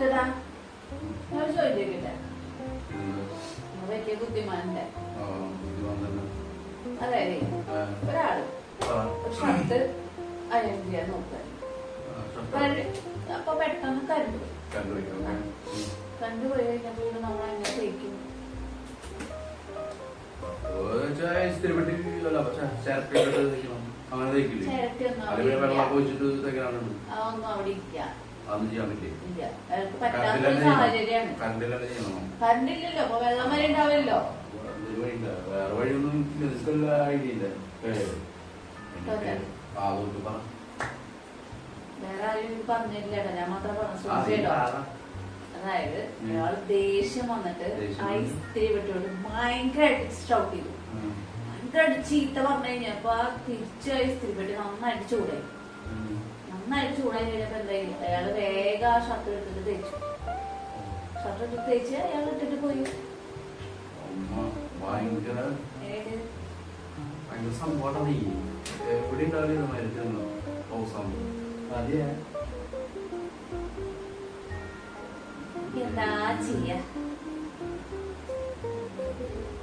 കൊടുത്തടാ ഞാൻ ചോദിച്ചിട്ടില്ല വലിയ ബുദ്ധിമാനല്ലേ അതെ ഒരാള് ഒരു ഷർട്ട് അയൺ ചെയ്യാൻ നോക്കാൻ അപ്പൊ പെട്ടെന്ന് കണ്ടുപോയി കഴിഞ്ഞപ്പോ നമ്മളെങ്ങനെ തേക്കും അതൊന്നും അവിടെ ഇല്ല. പറ്റാത്ത സാഹചര്യമാണ്. കറണ്ടില്ലല്ലോ അപ്പൊ വെള്ളം വരെ ഉണ്ടാവില്ലല്ലോ. വേറെ വഴിയൊന്നും വേറെ ആരും പറഞ്ഞില്ലട്ടോ, ഞാൻ മാത്രം പറഞ്ഞു. അതായത് ഒരാള് ദേഷ്യം വന്നിട്ട് ആ ഇസ്തിരി പെട്ടോണ്ട് ഭയങ്കരമായിട്ട് സ്റ്റൗട്ട് ചെയ്തു. ഭയങ്കരമായിട്ട് ചീത്ത പറഞ്ഞു കഴിഞ്ഞപ്പോ ആ തിരിച്ച് ആ ഇസ്തിരി പെട്ടി നന്നായിട്ട് ചൂടായി. നന്നായിട്ട് ചൂടായി കഴിഞ്ഞപ്പോ എന്തായി, അയാള് വേഗം ആ ഷർട്ട് എടുത്തിട്ട് തേച്ചു. ഷർട്ട് എടുത്ത് തേച്ച് അയാൾ ഇട്ടിട്ട് പോയി. എന്താ ചെയ്യാ?